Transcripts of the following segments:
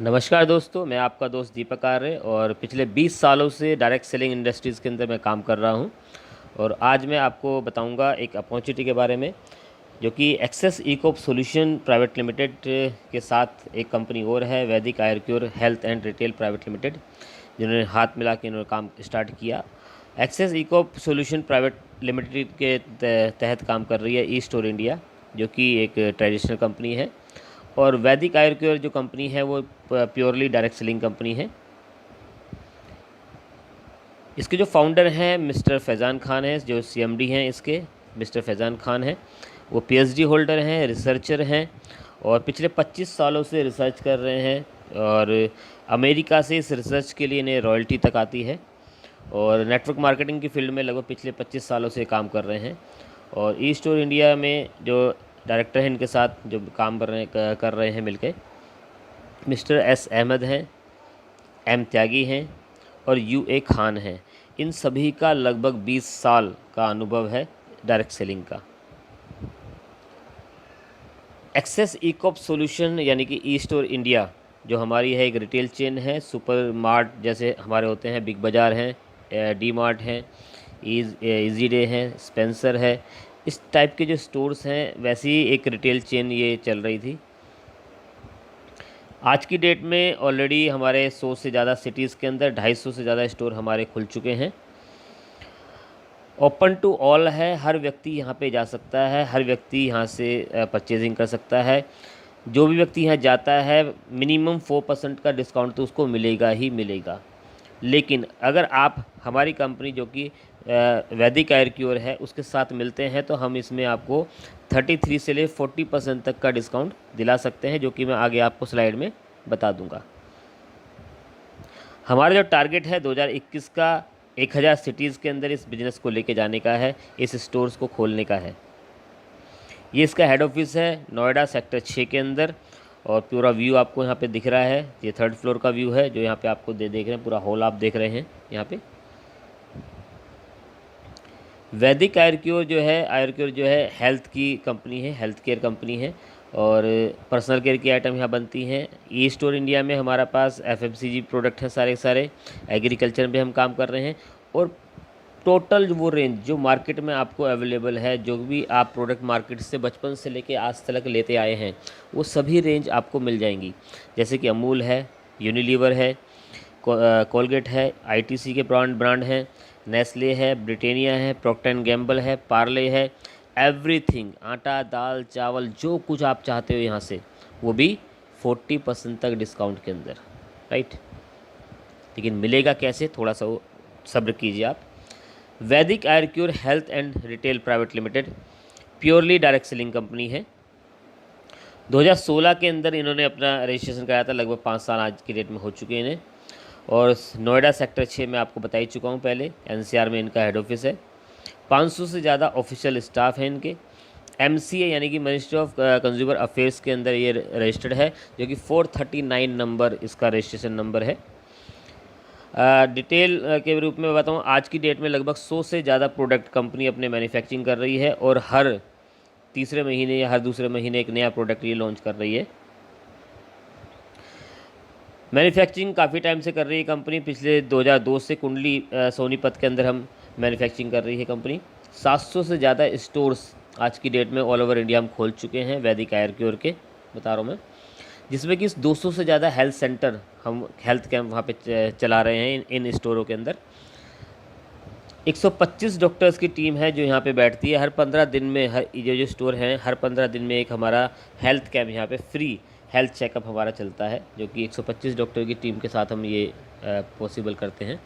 नमस्कार दोस्तों, मैं आपका दोस्त दीपक आर्य और पिछले 20 सालों से डायरेक्ट सेलिंग इंडस्ट्रीज़ के अंदर मैं काम कर रहा हूं। और आज मैं आपको बताऊंगा एक अपॉर्चुनिटी के बारे में, जो कि एक्सेस इकोप सॉल्यूशन प्राइवेट लिमिटेड के साथ एक कंपनी और है, Vedic Ayurcure health and retail private limited, जिन्होंने हाथ मिला के इन्होंने काम स्टार्ट किया। एक्सेस इकोप सॉल्यूशन प्राइवेट लिमिटेड के तहत काम कर रही है ई स्टोर इंडिया, जो कि एक ट्रेडिशनल कंपनी है। और वैदिक आयुर्क्योर जो कंपनी है वो प्योरली डायरेक्ट सेलिंग कंपनी है। इसके जो फाउंडर हैं मिस्टर फैज़ान खान हैं, जो सीएमडी हैं इसके, मिस्टर फैज़ान खान हैं। वो पीएचडी होल्डर हैं, रिसर्चर हैं और पिछले 25 सालों से रिसर्च कर रहे हैं। और अमेरिका से इस रिसर्च के लिए इन्हें रॉयल्टी तक आती है। और नेटवर्क मार्केटिंग की फील्ड में लगभग पिछले 25 सालों से काम कर रहे हैं। और ई स्टोर इंडिया में जो डायरेक्टर हैं इनके साथ जो काम कर रहे हैं मिलके, मिस्टर एस अहमद हैं, एम त्यागी हैं और यू ए खान हैं। इन सभी का लगभग 20 साल का अनुभव है डायरेक्ट सेलिंग का। एक्सेस इकोप सॉल्यूशन यानी कि ई स्टोर इंडिया जो हमारी है, एक रिटेल चेन है। सुपर मार्ट जैसे हमारे होते हैं, बिग बाज़ार हैं, डी मार्ट हैं, इजी डे हैं, स्पेंसर है, इस टाइप के जो स्टोर्स हैं, वैसी ही एक रिटेल चेन ये चल रही थी। आज की डेट में ऑलरेडी हमारे 100 से ज़्यादा सिटीज़ के अंदर 250 से ज़्यादा स्टोर हमारे खुल चुके हैं। ओपन टू ऑल है, हर व्यक्ति यहाँ पे जा सकता है, हर व्यक्ति यहाँ से परचेजिंग कर सकता है। जो भी व्यक्ति यहाँ जाता है मिनिमम 4% का डिस्काउंट तो उसको मिलेगा ही मिलेगा। लेकिन अगर आप हमारी कंपनी जो कि वैदिक आयुर्क्योर है उसके साथ मिलते हैं तो हम इसमें आपको 33 से ले 40% तक का डिस्काउंट दिला सकते हैं, जो कि मैं आगे आपको स्लाइड में बता दूंगा। हमारा जो टारगेट है 2021 का 1000 सिटीज़ के अंदर इस बिज़नेस को लेके जाने का है, इस स्टोर्स को खोलने का है। ये इसका हेड ऑफिस है नोएडा सेक्टर 6 के अंदर। और पूरा व्यू आपको यहाँ पे दिख रहा है, ये 3rd फ्लोर का व्यू है जो यहाँ पे आपको देख रहे हैं, पूरा हॉल आप देख रहे हैं यहाँ पे। वैदिक आयुर्क्योर जो है हेल्थ की कंपनी है, हेल्थ केयर कंपनी है और पर्सनल केयर की आइटम यहाँ बनती हैं। ई स्टोर इंडिया में हमारा पास एफएमसीजी प्रोडक्ट हैं सारे सारे, एग्रीकल्चर में हम काम कर रहे हैं। और टोटल वो रेंज जो मार्केट में आपको अवेलेबल है, जो भी आप प्रोडक्ट मार्केट से बचपन से लेके आज तक लेते आए हैं, वो सभी रेंज आपको मिल जाएंगी। जैसे कि अमूल है, यूनिलीवर है, कोलगेट है, आईटीसी के ब्रांड हैं, नेस्ले है, ब्रिटानिया है, प्रॉक्टर एंड गैम्बल है, पार्ले है, एवरीथिंग, आटा दाल चावल जो कुछ आप चाहते हो यहाँ से, वो भी 40% तक डिस्काउंट के अंदर, राइट। लेकिन मिलेगा कैसे, थोड़ा सा वो सब्र कीजिए आप। Vedic Ayurcure health and retail private limited purely direct selling company है। 2016 के अंदर इन्होंने अपना रजिस्ट्रेशन कराया था, लगभग 5 साल आज की डेट में हो चुके हैं इन्हें। और नोएडा सेक्टर 6 में आपको बता ही चुका हूँ पहले, एनसीआर में इनका हेड ऑफिस है। 500 से ज़्यादा ऑफिशियल स्टाफ है इनके। एमसीए यानी कि मिनिस्ट्री ऑफ कंज्यूमर अफेयर्स के अंदर ये रजिस्टर्ड है, जो कि 439 नंबर इसका रजिस्ट्रेशन नंबर है। डिटेल के रूप में बताऊँ, आज की डेट में लगभग 100 से ज़्यादा प्रोडक्ट कंपनी अपने मैन्युफैक्चरिंग कर रही है और हर तीसरे महीने या हर दूसरे महीने एक नया प्रोडक्ट ये लॉन्च कर रही है। मैन्युफैक्चरिंग काफ़ी टाइम से कर रही है कंपनी, पिछले 2002 से कुंडली सोनीपत के अंदर हम मैन्युफैक्चरिंग कर रही है कंपनी। 700 से ज़्यादा स्टोर्स आज की डेट में ऑल ओवर इंडिया हम खोल चुके हैं वैदिक आयुर्क्योर के, बता रहा हूँ मैं, जिसमें कि 200 से ज़्यादा हेल्थ सेंटर, हम हेल्थ कैंप वहाँ पे चला रहे हैं इन स्टोरों के अंदर। 125 डॉक्टर्स की टीम है जो यहाँ पे बैठती है। हर 15 दिन में, हर जो स्टोर हैं, हर 15 दिन में एक हमारा हेल्थ कैंप, यहाँ पे फ्री हेल्थ चेकअप हमारा चलता है, जो कि 125 डॉक्टर की टीम के साथ हम ये पॉसिबल करते हैं।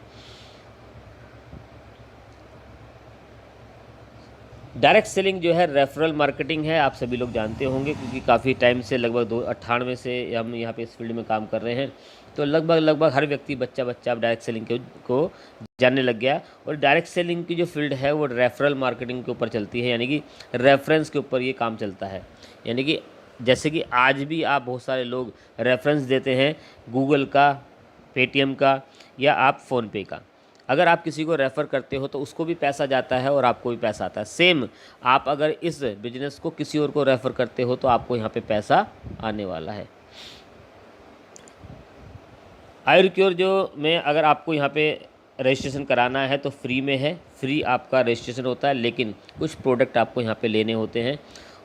डायरेक्ट सेलिंग जो है रेफरल मार्केटिंग है, आप सभी लोग जानते होंगे, क्योंकि काफ़ी टाइम से, लगभग 98 से हम यहाँ पे इस फील्ड में काम कर रहे हैं। तो लगभग हर व्यक्ति, बच्चा अब डायरेक्ट सेलिंग को जानने लग गया। और डायरेक्ट सेलिंग की जो फील्ड है वो रेफरल मार्केटिंग के ऊपर चलती है, यानी कि रेफरेंस के ऊपर ये काम चलता है। यानी कि जैसे कि आज भी आप बहुत सारे लोग रेफरेंस देते हैं गूगल का, पेटीएम का या आप फ़ोनपे का। अगर आप किसी को रेफ़र करते हो तो उसको भी पैसा जाता है और आपको भी पैसा आता है। सेम आप अगर इस बिज़नेस को किसी और को रेफ़र करते हो तो आपको यहाँ पे पैसा आने वाला है। आयुर्क्योर जो में अगर आपको यहाँ पे रजिस्ट्रेशन कराना है तो फ्री में है, फ्री आपका रजिस्ट्रेशन होता है, लेकिन कुछ प्रोडक्ट आपको यहाँ पे लेने होते हैं।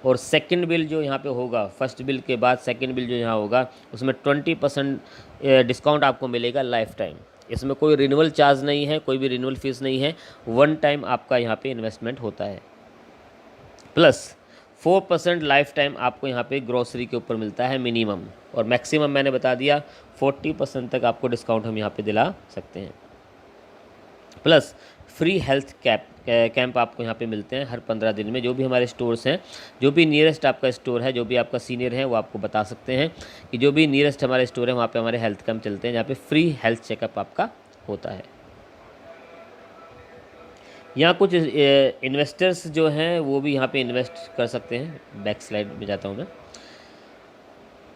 और सेकंड बिल जो यहाँ पे होगा, फर्स्ट बिल के बाद सेकंड बिल जो यहाँ होगा, उसमें 20% डिस्काउंट आपको मिलेगा लाइफ टाइम। इसमें कोई रिन्यूअल चार्ज नहीं है, कोई भी रिन्यूअल फीस नहीं है, वन टाइम आपका यहाँ पे इन्वेस्टमेंट होता है। प्लस 4% लाइफ टाइम आपको यहाँ पे ग्रोसरी के ऊपर मिलता है मिनिमम, और मैक्सिमम मैंने बता दिया 40% तक आपको डिस्काउंट हम यहाँ पे दिला सकते हैं। प्लस फ्री हेल्थ कैंप आपको यहाँ पे मिलते हैं हर 15 दिन में। जो भी हमारे स्टोर्स हैं, जो भी नियरेस्ट आपका स्टोर है, जो भी आपका सीनियर है वो आपको बता सकते हैं कि जो भी नियरेस्ट हमारे स्टोर है वहाँ पे हमारे हेल्थ कैंप चलते हैं, जहाँ पे फ्री हेल्थ चेकअप आपका होता है। यहाँ कुछ इन्वेस्टर्स जो हैं वो भी यहाँ पे इन्वेस्ट कर सकते हैं। बैक स्लाइड में जाता हूँ मैं।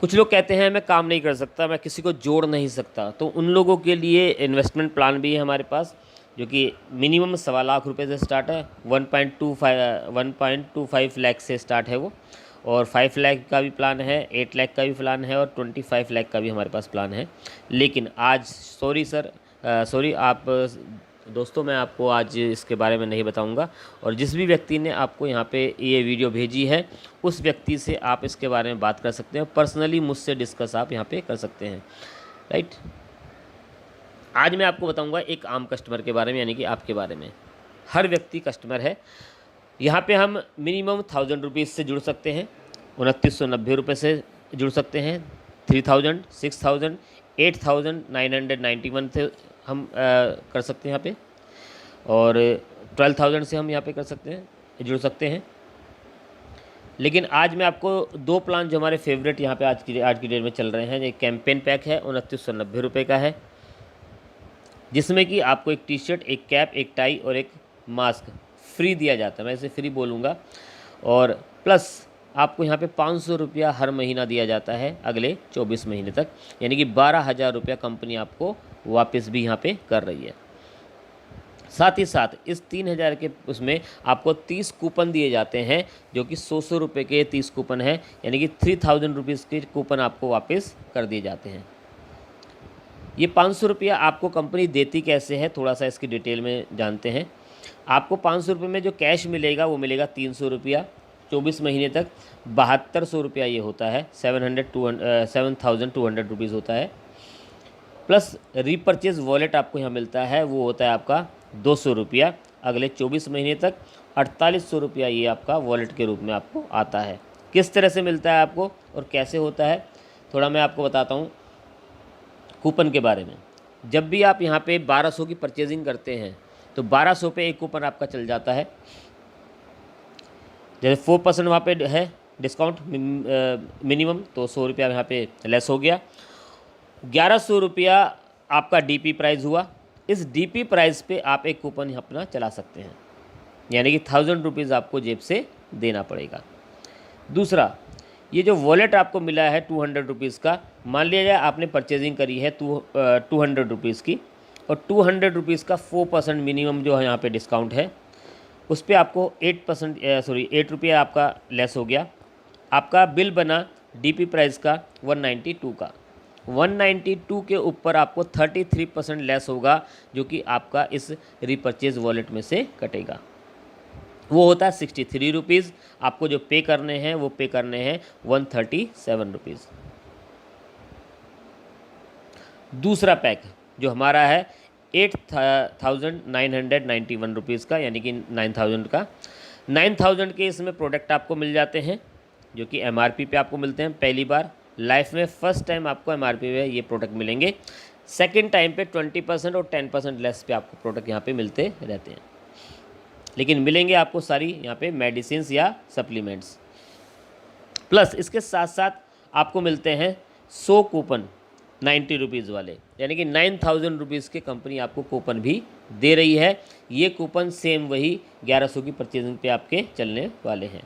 कुछ लोग कहते हैं मैं काम नहीं कर सकता, मैं किसी को जोड़ नहीं सकता, तो उन लोगों के लिए इन्वेस्टमेंट प्लान भी है हमारे पास, जो कि मिनिमम 1.25 लाख से स्टार्ट है। 1.25 लाख से स्टार्ट है वो, और 5 लाख का भी प्लान है, 8 लाख का भी प्लान है, और 25 लाख का भी हमारे पास प्लान है। लेकिन आज सॉरी आप दोस्तों, मैं आपको आज इसके बारे में नहीं बताऊंगा, और जिस भी व्यक्ति ने आपको यहाँ पे ये वीडियो भेजी है उस व्यक्ति से आप इसके बारे में बात कर सकते हैं, पर्सनली मुझसे डिस्कस आप यहाँ पे कर सकते हैं, राइट। आज मैं आपको बताऊंगा एक आम कस्टमर के बारे में, यानी कि आपके बारे में। हर व्यक्ति कस्टमर है। यहाँ पे हम मिनिमम 1000 रुपीज़ से जुड़ सकते हैं, 2990 रुपये से जुड़ सकते हैं, 3000, 6000, 8991 से हम कर सकते हैं यहाँ पे, और 12000 से हम यहाँ पे कर सकते हैं, जुड़ सकते हैं। लेकिन आज मैं आपको 2 प्लान जो हमारे फेवरेट यहाँ पे आज की डेट में चल रहे हैं, एक कैंपेन पैक है 2990 रुपये का है, जिसमें कि आपको एक टी शर्ट, एक कैप, एक टाई और एक मास्क फ्री दिया जाता है। मैं इसे फ्री बोलूँगा। और प्लस आपको यहाँ पे 500 रुपया हर महीना दिया जाता है अगले 24 महीने तक, यानी कि 12,000 रुपया कंपनी आपको वापस भी यहाँ पे कर रही है। साथ ही साथ इस 3000 के उसमें आपको 30 कूपन दिए जाते हैं, जो कि 100 रुपये के 30 कूपन है, यानी कि 3000 रुपीज़ के कूपन आपको वापस कर दिए जाते हैं। ये 500 रुपया आपको कंपनी देती कैसे है, थोड़ा सा इसकी डिटेल में जानते हैं। आपको 500 रुपये में जो कैश मिलेगा वो मिलेगा 300 रुपया 24 महीने तक, 7200 रुपया ये होता है, 7200 रुपीज़ होता है। प्लस रीपरचेज वॉलेट आपको यहाँ मिलता है, वो होता है आपका 200 रुपया अगले 24 महीने तक, 4800 रुपया ये आपका वॉलेट के रूप में आपको आता है। किस तरह से मिलता है आपको और कैसे होता है, थोड़ा मैं आपको बताता हूँ कूपन के बारे में। जब भी आप यहाँ पे 1200 की परचेजिंग करते हैं तो 1200 पे एक कूपन आपका चल जाता है। जैसे 4% वहाँ पे है डिस्काउंट मिनिमम, तो 100 रुपया यहाँ पे लेस हो गया। 1100 रुपया आपका डीपी प्राइस हुआ। इस डीपी प्राइस पे आप एक कूपन अपना चला सकते हैं, यानी कि 1000 रुपीज़ आपको जेब से देना पड़ेगा। दूसरा, ये जो वॉलेट आपको मिला है 200 रुपीज़ का, मान लिया जाए आपने परचेजिंग करी है 200 रुपीज़ की, और 200 रुपीज़ का 4% मिनिमम जो है यहाँ पे डिस्काउंट है, उस पर आपको 8 रुपया आपका लेस हो गया। आपका बिल बना डीपी प्राइस का 192 का, 192 के ऊपर आपको 33% लेस होगा, जो कि आपका इस रीपरचेज वॉलेट में से कटेगा। वो होता है 63 रुपीज़। आपको जो पे करने हैं वो पे करने हैं 137 रुपीज़। दूसरा पैक जो हमारा है 8991 रुपीज़ का, यानी कि 9000 का। 9000 के इसमें प्रोडक्ट आपको मिल जाते हैं, जो कि MRP पे आपको मिलते हैं। पहली बार लाइफ में फर्स्ट टाइम आपको MRP पे ये प्रोडक्ट मिलेंगे। सेकंड टाइम पे 20% और 10% लेस पे आपको प्रोडक्ट यहाँ पे मिलते रहते हैं, लेकिन मिलेंगे आपको सारी यहाँ पे मेडिसिन्स या सप्लीमेंट्स। प्लस इसके साथ साथ आपको मिलते हैं 100 कूपन 90 रुपीज़ वाले, यानी कि 9000 रुपीज़ के कंपनी आपको कूपन भी दे रही है। ये कूपन सेम वही 1100 की परचेजिंग पे आपके चलने वाले हैं।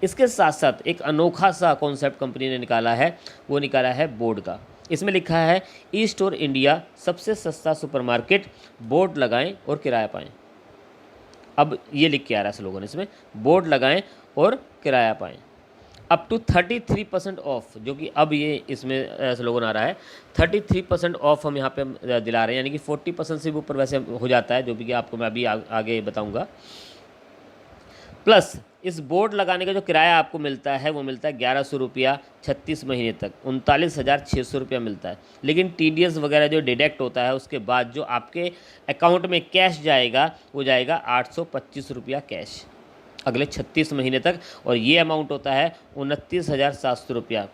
इसके साथ साथ एक अनोखा सा कॉन्सेप्ट कंपनी ने निकाला है, वो निकाला है बोर्ड का। इसमें लिखा है ई स्टोर इंडिया सबसे सस्ता सुपरमार्केट, बोर्ड लगाएं और किराया पाएं। अब ये लिख के आ रहा है स्लोगन इसमें, बोर्ड लगाएं और किराया पाएं। अप टू 33% ऑफ, जो कि अब ये इसमें स्लोगन आ रहा है 33% ऑफ हम यहाँ पे दिला रहे हैं, यानी कि 40% से भी ऊपर वैसे हो जाता है, जो भी कि आपको मैं अभी आगे बताऊँगा। प्लस इस बोर्ड लगाने का जो किराया आपको मिलता है वो मिलता है 1100 रुपया 36 महीने तक, 39,600 रुपया मिलता है। लेकिन TDS वगैरह जो डिडक्ट होता है उसके बाद जो आपके अकाउंट में कैश जाएगा वो जाएगा 825 रुपया कैश अगले 36 महीने तक, और ये अमाउंट होता है 29,700 रुपया,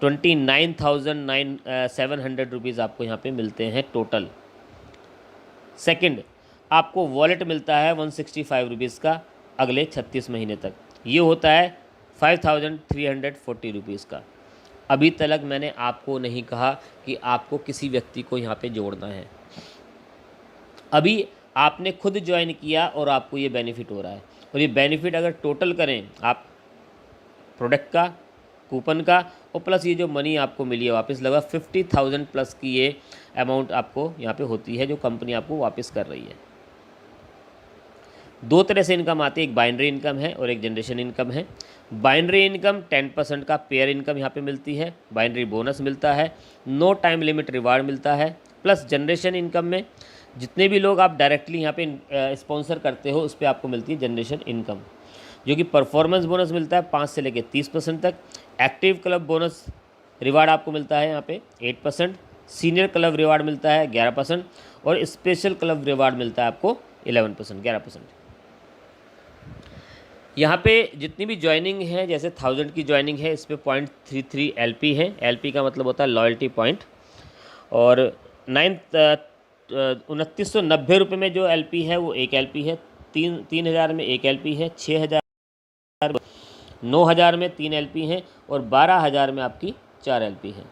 29,700 रुपीज़ आपको यहाँ पे मिलते हैं टोटल। सेकंड, आपको वॉलेट मिलता है 165 रुपीज़ का अगले 36 महीने तक, ये होता है 5,340 रुपीज़ का। अभी तक मैंने आपको नहीं कहा कि आपको किसी व्यक्ति को यहाँ पे जोड़ना है, अभी आपने खुद ज्वाइन किया और आपको ये बेनिफिट हो रहा है। और ये बेनिफिट अगर टोटल करें आप प्रोडक्ट का, कूपन का और प्लस ये जो मनी आपको मिली है वापस, लगभग 50,000 प्लस की ये अमाउंट आपको यहाँ पे होती है जो कंपनी आपको वापस कर रही है। दो तरह से इनकम आती है, एक बाइनरी इनकम है और एक जनरेशन इनकम है। बाइनरी इनकम 10% का पेयर इनकम यहाँ पे मिलती है, बाइनरी बोनस मिलता है, नो टाइम लिमिट रिवार्ड मिलता है। प्लस जनरेशन इनकम में जितने भी लोग आप डायरेक्टली यहाँ पे स्पॉन्सर करते हो उस पर आपको मिलती है जनरेशन इनकम, जो कि परफॉर्मेंस बोनस मिलता है 5 से लेकर 30% तक। एक्टिव क्लब बोनस रिवार्ड आपको मिलता है यहाँ पे 8%, सीनियर क्लब रिवार्ड मिलता है 11% और स्पेशल क्लब रिवार्ड मिलता है आपको 11% यहाँ पे जितनी भी ज्वाइनिंग है, जैसे 1000 की ज्वाइनिंग है इस पर 0.33 LP है, LP का मतलब होता है लॉयल्टी पॉइंट, और 2990 रुपये में जो LP है वो 1 LP है, 3000 में 1 LP है, 6000 9000 में 3 LP हैं और 12000 में आपकी 4 LP है।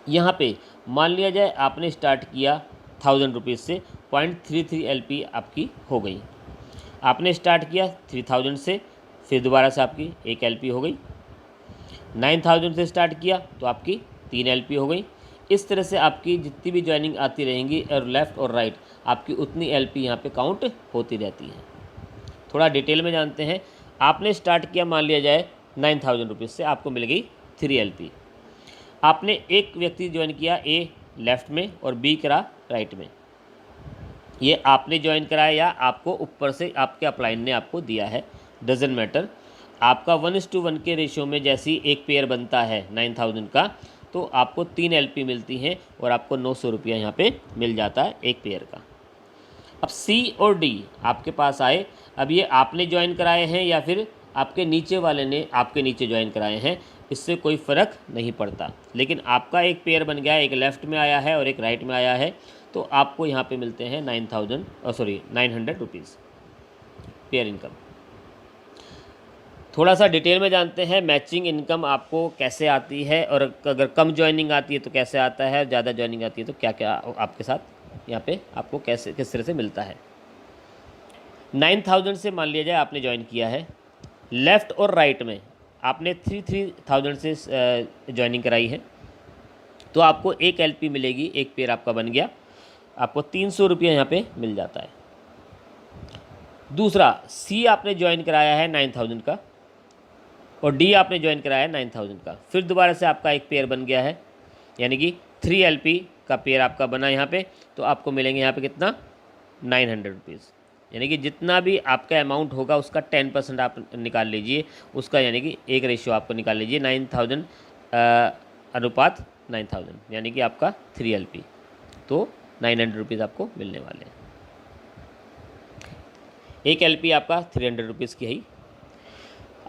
यहाँ पे मान लिया जाए आपने स्टार्ट किया 1000 रुपीज़ से, 0.33 LP आपकी हो गई। आपने स्टार्ट किया 3000 से, फिर दोबारा से आपकी 1 LP हो गई। 9000 से स्टार्ट किया तो आपकी 3 LP हो गई। इस तरह से आपकी जितनी भी ज्वाइनिंग आती रहेंगी और लेफ़्ट और राइट आपकी उतनी LP यहाँ पे काउंट होती रहती है। थोड़ा डिटेल में जानते हैं। आपने स्टार्ट किया मान लिया जाए 9000 रुपीज़ से, आपको मिल गई 3 LP। आपने एक व्यक्ति ज्वाइन किया A लेफ़्ट में और B करा राइट में, ये आपने ज्वाइन कराया या आपको ऊपर से आपके अपलाइन ने आपको दिया है, डजेंट मैटर। आपका 1:1 के रेशियो में जैसे ही एक पेयर बनता है 9000 का तो आपको 3 LP मिलती हैं और आपको 900 रुपया यहाँ पे मिल जाता है एक पेयर का। अब C और D आपके पास आए, अब ये आपने ज्वाइन कराए हैं या फिर आपके नीचे वाले ने आपके नीचे ज्वाइन कराए हैं, इससे कोई फ़र्क नहीं पड़ता। लेकिन आपका एक पेयर बन गया, एक लेफ़्ट में आया है और एक राइट में आया है, तो आपको यहाँ पे मिलते हैं 900 रुपीज़ पेयर इनकम। थोड़ा सा डिटेल में जानते हैं मैचिंग इनकम आपको कैसे आती है, और अगर कम ज्वाइनिंग आती है तो कैसे आता है, ज़्यादा ज्वाइनिंग आती है तो क्या क्या आपके साथ यहाँ पे आपको कैसे किस तरह से मिलता है। 9000 से मान लिया जाए आपने ज्वाइन किया है, लेफ़्ट और राइट में आपने 3000 से ज्वाइनिंग कराई है, तो आपको 1 LP मिलेगी, एक पेयर आपका बन गया, आपको 300 रुपया यहाँ पे मिल जाता है। दूसरा C आपने ज्वाइन कराया है 9000 का और D आपने ज्वाइन कराया है 9000 का, फिर दोबारा से आपका एक पेयर बन गया है, यानी कि 3 LP का पेयर आपका बना यहाँ पे, तो आपको मिलेंगे यहाँ पे कितना 900 रुपीज़, यानी कि जितना भी आपका अमाउंट होगा उसका 10% आप निकाल लीजिए उसका, यानी कि एक रेशियो आपको निकाल लीजिए 9000 अनुपात 9000, यानी कि आपका 3 LP, तो 900 रुपीज़ आपको मिलने वाले हैं। एक LP आपका 300 रुपीज़ की है।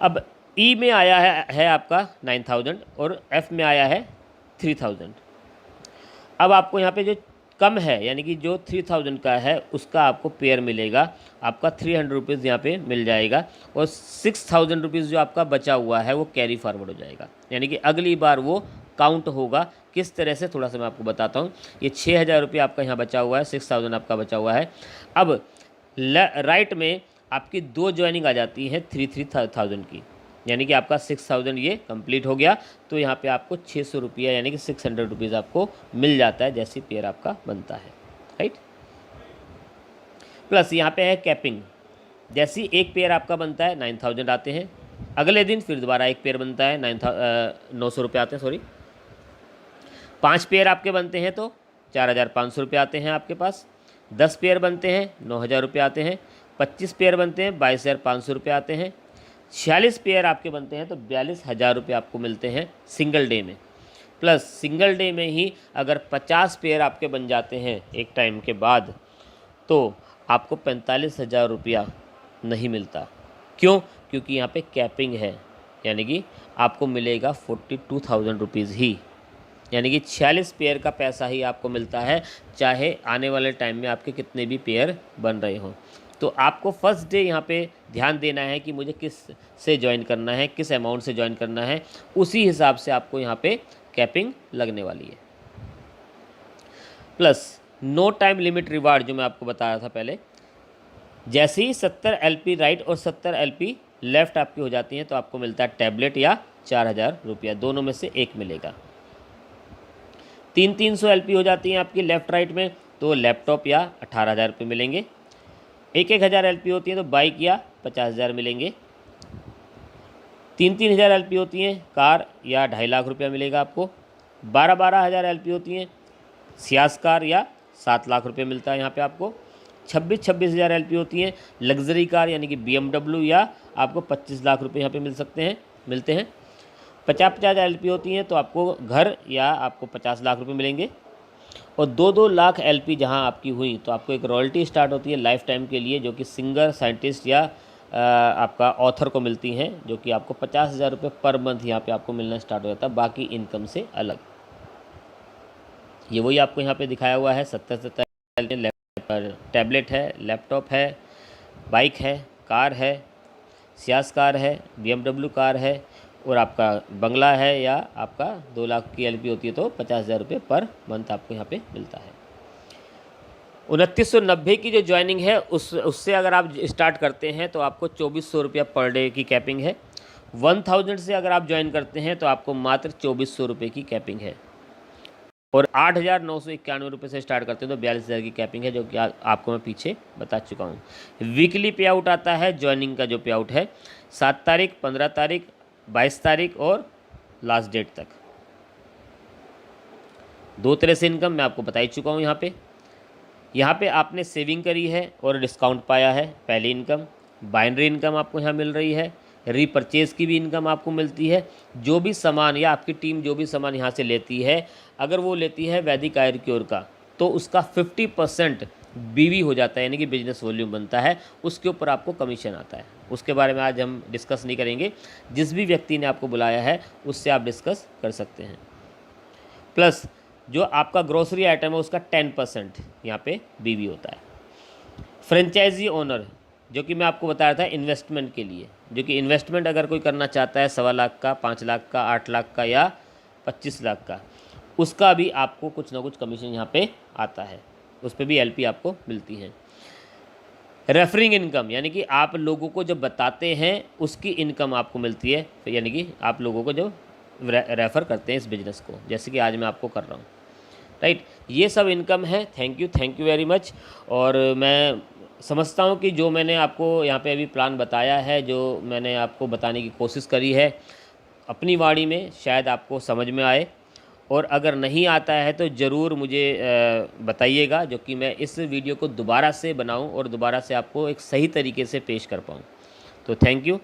अब E में आया है आपका 9000 और F में आया है 3000। अब आपको यहाँ पे जो कम है, यानी कि जो 3000 का है उसका आपको पेयर मिलेगा, आपका 300 रुपीज़ यहाँ पे मिल जाएगा, और 6000 रुपीज़ जो आपका बचा हुआ है वो कैरी फॉरवर्ड हो जाएगा, यानी कि अगली बार वो काउंट होगा। किस तरह से, थोड़ा सा मैं आपको बताता हूँ। ये 6000 रुपये आपका यहाँ बचा हुआ है, 6000 आपका बचा हुआ है। अब राइट में आपकी 2 ज्वाइनिंग आ जाती है 3000 की, यानी कि आपका 6000 ये कंप्लीट हो गया, तो यहाँ पे आपको 600 रुपया यानी कि 600 रुपीज़ आपको मिल जाता है जैसे पेयर आपका बनता है, राइट। प्लस यहाँ पे है कैपिंग, जैसे एक पेयर आपका बनता है 9000 आते हैं, अगले दिन फिर दोबारा एक पेयर बनता है, 900 रुपये आते हैं, सॉरी 5 पेयर आपके बनते हैं तो 4,500 रुपये आते हैं आपके पास। 10 पेयर बनते हैं 9,000 रुपये आते हैं। 25 पेयर बनते हैं 22,500 रुपये आते हैं। 46 पेयर आपके बनते हैं तो 42,000 रुपये आपको मिलते हैं सिंगल डे में। प्लस सिंगल डे में ही अगर 50 पेयर आपके बन जाते हैं एक टाइम के बाद तो आपको 45,000 रुपया नहीं मिलता। क्यों? क्योंकि यहाँ पे कैपिंग है, यानी कि आपको मिलेगा 42,000 रुपीज़ ही, यानी कि 46 पेयर का पैसा ही आपको मिलता है, चाहे आने वाले टाइम में आपके कितने भी पेयर बन रहे हों। तो आपको फर्स्ट डे यहाँ पे ध्यान देना है कि मुझे किस से ज्वाइन करना है, किस अमाउंट से ज्वाइन करना है, उसी हिसाब से आपको यहाँ पे कैपिंग लगने वाली है। Plus no time limit reward जो मैं आपको बता रहा था पहले, जैसे ही 70 LP राइट और 70 LP लेफ़्ट आपकी हो जाती हैं तो आपको मिलता है टैबलेट या 4,000 रुपया, दोनों में से एक मिलेगा। 300 LP हो जाती हैं आपकी लेफ़्ट राइट में तो लैपटॉप या 18,000 रुपये मिलेंगे। 1,000 LP होती हैं तो बाइक या 50,000 मिलेंगे। 3,000 LP होती हैं कार या 2.5 लाख रुपया मिलेगा आपको। 12,000 LP होती हैं सियास कार या 7 लाख रुपये मिलता है यहाँ पे आपको। 26,000 LP होती हैं लग्जरी कार यानी कि BMW या आपको 25 लाख रुपये यहाँ पे मिलते हैं। 50,000 LP होती हैं तो आपको घर या आपको 50 लाख रुपये मिलेंगे। और 2-2 लाख LP जहां आपकी हुई तो आपको एक रॉयल्टी स्टार्ट होती है लाइफ टाइम के लिए, जो कि सिंगर, साइंटिस्ट या आपका ऑथर को मिलती हैं, जो कि आपको 50,000 रुपये पर मंथ यहाँ पे आपको मिलना स्टार्ट हो जाता है, बाकी इनकम से अलग। ये वही आपको यहाँ पे दिखाया हुआ है, 70 टैबलेट है, लैपटॉप है, बाइक है, कार है, सियास कार है, BMW कार है और आपका बंगला है या आपका 2 लाख की LP होती है तो 50,000 रुपये पर मंथ आपको यहाँ पे मिलता है। 2990 की जो ज्वाइनिंग है उससे अगर आप स्टार्ट करते हैं तो आपको 2,400 रुपया पर डे की कैपिंग है। 1000 से अगर आप ज्वाइन करते हैं तो आपको मात्र 2,400 रुपये की कैपिंग है। और 8,991 रुपये से स्टार्ट करते हैं तो 42,000 की कैपिंग है, जो कि आपको मैं पीछे बता चुका हूँ। वीकली पे आउट आता है ज्वाइनिंग का, जो पे आउट है 7 तारीख, 15 तारीख, 22 तारीख और लास्ट डेट तक। 2 तरह से इनकम मैं आपको बता ही चुका हूँ। यहाँ पे आपने सेविंग करी है और डिस्काउंट पाया है, पहली इनकम। बाइनरी इनकम आपको यहाँ मिल रही है। रीपरचेज़ की भी इनकम आपको मिलती है। जो भी सामान या आपकी टीम जो भी सामान यहाँ से लेती है, अगर वो लेती है वैदिक आयुर्क्योर का तो उसका 50% BV हो जाता है, यानी कि बिजनेस वॉल्यूम बनता है, उसके ऊपर आपको कमीशन आता है। उसके बारे में आज हम डिस्कस नहीं करेंगे, जिस भी व्यक्ति ने आपको बुलाया है उससे आप डिस्कस कर सकते हैं। प्लस जो आपका ग्रोसरी आइटम है उसका 10% यहाँ पे BV होता है। फ्रेंचाइजी ओनर, जो कि मैं आपको बता रहा था इन्वेस्टमेंट के लिए, जो कि इन्वेस्टमेंट अगर कोई करना चाहता है 1.25 लाख का, 5 लाख का, 8 लाख का या 25 लाख का, उसका भी आपको कुछ ना कुछ कमीशन यहाँ पे आता है, उस पर भी LP आपको मिलती है। रेफरिंग इनकम, यानी कि आप लोगों को जब बताते हैं उसकी इनकम आपको मिलती है, यानी कि आप लोगों को जो रेफ़र करते हैं इस बिज़नेस को, जैसे कि आज मैं आपको कर रहा हूँ, राइट। ये सब इनकम है। Thank you very much. और मैं समझता हूँ कि जो मैंने आपको यहाँ पे अभी प्लान बताया है, जो मैंने आपको बताने की कोशिश करी है अपनी वाणी में, शायद आपको समझ में आए। और अगर नहीं आता है तो ज़रूर मुझे बताइएगा, जो कि मैं इस वीडियो को दोबारा से बनाऊं और दोबारा से आपको एक सही तरीके से पेश कर पाऊं। तो थैंक यू।